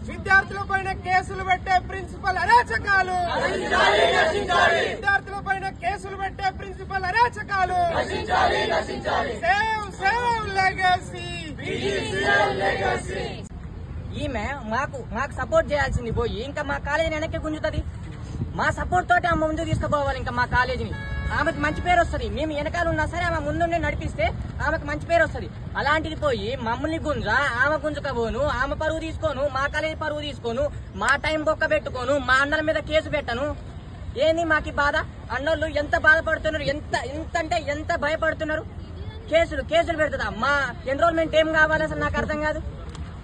విద్యార్థులపైన కేసులు పెట్టే ప్రిన్సిపల్ అరాచకాలు, విద్యార్థులపైన కేసులు పెట్టే ప్రిన్సిపల్ అరాచకాలు. Save save legacy. ఈమె మాకు సపోర్ట్ చేయాల్సింది పోయి ఇంకా మా కాలేజీని వెనక్కి గుంజుతుంది. మా సపోర్ట్ తోటి ఆమె ముందు తీసుకుపోవాలి ఇంకా మా కాలేజీని. ఆమెకు మంచి పేరు వస్తుంది. మేము వెనకాల ఉన్నా సరే ఆమె ముందుండి నడిపిస్తే ఆమెకు మంచి పేరు వస్తుంది. అలాంటిది పోయి మమ్మల్ని ఆమె గుంజుకపోను, ఆమె పరువు తీసుకోను, మా కాలేజీ పరువు తీసుకోను, మా టైం బొక్క పెట్టుకోను, మా అన్నల మీద కేసు పెట్టను. ఏంది మాకి బాధ? అన్నోళ్ళు ఎంత బాధపడుతున్నారు, ఎంత భయపడుతున్నారు. కేసులు పెడుతుందా? మా ఎన్రోల్మెంట్ ఏం కావాలి అసలు నాకు అర్థం కాదు.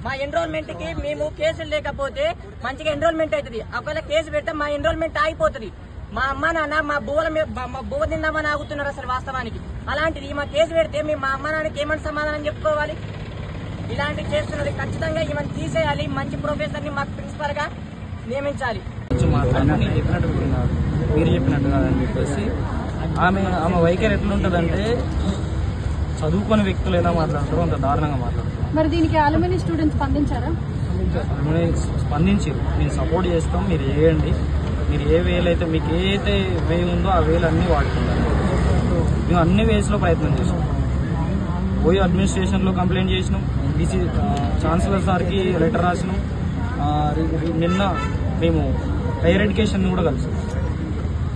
మా ఎన్రోల్మెంట్ కి మేము కేసులు లేకపోతే మంచిగా ఎన్రోల్మెంట్ అవుతుంది. ఒకవేళ కేసు పెడితే మా ఎన్రోల్మెంట్ ఆగిపోతుంది. మా అమ్మ నాన్న మా బువ్వ తిందామని ఆగుతున్నారు అసలు వాస్తవానికి. అలాంటిది మా కేసు పెడితే మేము మా అమ్మ నాన్నకి ఏమని సమాధానం చెప్పుకోవాలి? ఇలాంటివి చేస్తున్నది ఖచ్చితంగా ఈమెను తీసేయాలి. మంచి ప్రొఫెసర్ ని మాకు ప్రిన్సిపల్ గా నియమించాలి. మీరు చెప్పినట్టు కాదని చెప్పేసి ఆమె వైఖరి ఎట్లుంటదంటే చదువుకునే వ్యక్తులు ఎలా మాట్లాడతారో అంత దారుణంగా మాట్లాడతారు. మరి దీనికి అలుమిని స్టూడెంట్స్ స్పందించారా? స్పందించి మేము సపోర్ట్ చేస్తాం, మీరు చేయండి, మీరు ఏ వేలు అయితే మీకు ఏదైతే వే ఉందో ఆ వేలు అన్నీ వాడుకుంటారు. మేము అన్ని వేస్లో ప్రయత్నం చేసాం. పోయి అడ్మినిస్ట్రేషన్లో కంప్లైంట్ చేసినాం, బీసీ ఛాన్సలర్ సార్కి లెటర్ రాసినాం. నిన్న మేము హైయర్ ఎడ్యుకేషన్ కూడా కలిసాం.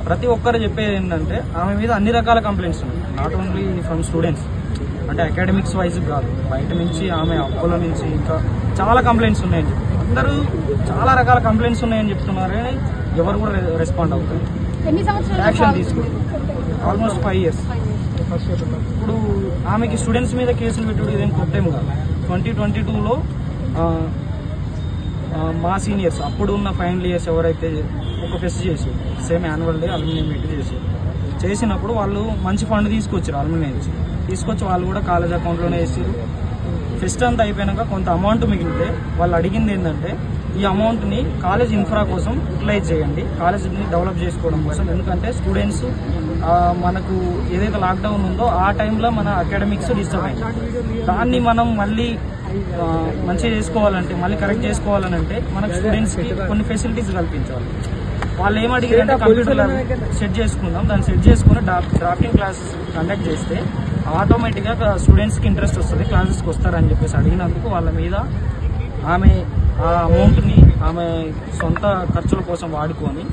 ప్రతి ఒక్కరు చెప్పేది ఏంటంటే ఆమె మీద అన్ని రకాల కంప్లైంట్స్ ఉన్నాయి. నాట్ ఓన్లీ ఫ్రమ్ స్టూడెంట్స్, అంటే అకాడమిక్స్ వైజ్ కాదు, బయట నుంచి ఆమె అప్పుల నుంచి ఇంకా చాలా కంప్లైంట్స్ ఉన్నాయని చెప్పి అందరూ చాలా రకాల కంప్లైంట్స్ ఉన్నాయని చెప్తున్నారు. కానీ ఎవరు కూడా రెస్పాండ్ అవుతారు, యాక్షన్ తీసుకుంటారు. Almost 5 years. ఇప్పుడు ఆమెకి స్టూడెంట్స్ మీద కేసులు పెట్టుడు ఇదేం కొత్త ఏం కాదు. 2022లో మా సీనియర్స్ అప్పుడు ఉన్న ఫైనల్ ఇయర్స్ ఎవరైతే ఒక ఫెస్ట్ చేసారు, same annual day aluminium meet చేసినప్పుడు వాళ్ళు మంచి ఫండ్ తీసుకొచ్చారు. అల్యూమినియం తీసుకొచ్చి వాళ్ళు కూడా కాలేజ్ అకౌంట్లోనే వేసారు. ఫెస్ట్ అంతా అయిపోయాక కొంత అమౌంట్ మిగిలితే వాళ్ళు అడిగింది ఏంటంటే ఈ అమౌంట్ని కాలేజ్ ఇన్ఫ్రా కోసం యూటిలైజ్ చేయండి, కాలేజ్ని డెవలప్ చేసుకోవడం కోసం. ఎందుకంటే స్టూడెంట్స్ మనకు ఏదైతే లాక్డౌన్ ఉందో ఆ టైంలో మన అకాడమిక్స్ డిస్టర్బ్ అయింది. దాన్ని మనం మళ్ళీ మంచిగా చేసుకోవాలంటే, మళ్ళీ కరెక్ట్ చేసుకోవాలని అంటే మనకు స్టూడెంట్స్కి కొన్ని ఫెసిలిటీస్ కల్పించాలి. వాళ్ళు ఏమడిగారంటే కంప్యూటర్ ల్యాబ్ సెట్ చేసుకుందాం, దాన్ని సెట్ చేసుకుని డ్రాఫ్టింగ్ క్లాసెస్ కండక్ట్ చేస్తే ఆటోమేటిక్గా స్టూడెంట్స్కి ఇంట్రెస్ట్ వస్తుంది, క్లాసెస్కి వస్తారని చెప్పేసి అడిగినందుకు వాళ్ళ మీద ఆమె ఆ అమౌంట్ని ఆమె సొంత ఖర్చుల కోసం వాడుకొని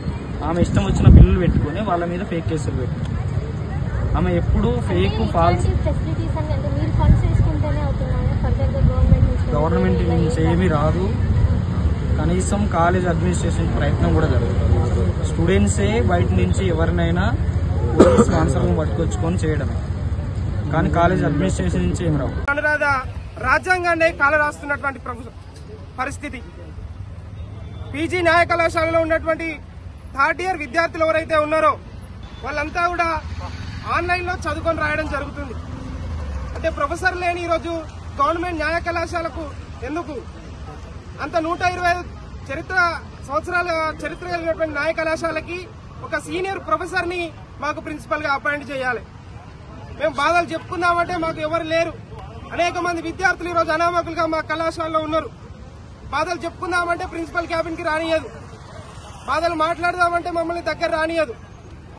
ఆమె ఇష్టం వచ్చిన బిల్లులు పెట్టుకొని వాళ్ళ మీద ఫేక్ కేసులు పెట్టి ఆమె ఎప్పుడు ఫేక్ ఫాల్స్ గవర్నమెంట్ నుంచి ఏమీ రాదు. కనీసం కాలేజ్ అడ్మినిస్ట్రేషన్ ప్రయత్నం కూడా జరుగుతుంది. స్టూడెంట్సే బయట నుంచి ఎవరినైనా స్పాన్సర్లను పట్టుకొచ్చుకొని చేయడం, కానీ కాలేజ్ అడ్మినిస్ట్రేషన్ నుంచి ఏమి రావు. అనురాధ రాజ్యాంగాన్ని కాల రాస్తున్నటువంటి పరిస్థితి. పీజీ న్యాయ కళాశాలలో ఉన్నటువంటి 3rd year విద్యార్థులు ఎవరైతే ఉన్నారో వాళ్ళంతా కూడా ఆన్లైన్లో చదువుకొని రాయడం జరుగుతుంది. అంటే ప్రొఫెసర్ లేని ఈరోజు గవర్నమెంట్ న్యాయ కళాశాలకు ఎందుకు? అంత 125 సంవత్సరాల చరిత్ర కలిగినటువంటి న్యాయ కళాశాలకి ఒక సీనియర్ ప్రొఫెసర్ ని మాకు ప్రిన్సిపల్ గా అపాయింట్ చేయాలి. మేము బాధలు చెప్పుకుందామంటే మాకు ఎవరు లేరు. అనేక మంది విద్యార్థులు ఈరోజు అనామకులుగా మా కళాశాలలో ఉన్నారు. బాధలు చెప్పుకుందామంటే ప్రిన్సిపల్ క్యాబిన్ కి రానియదు, బాధలు మాట్లాడదామంటే మమ్మల్ని దగ్గర రానియదు.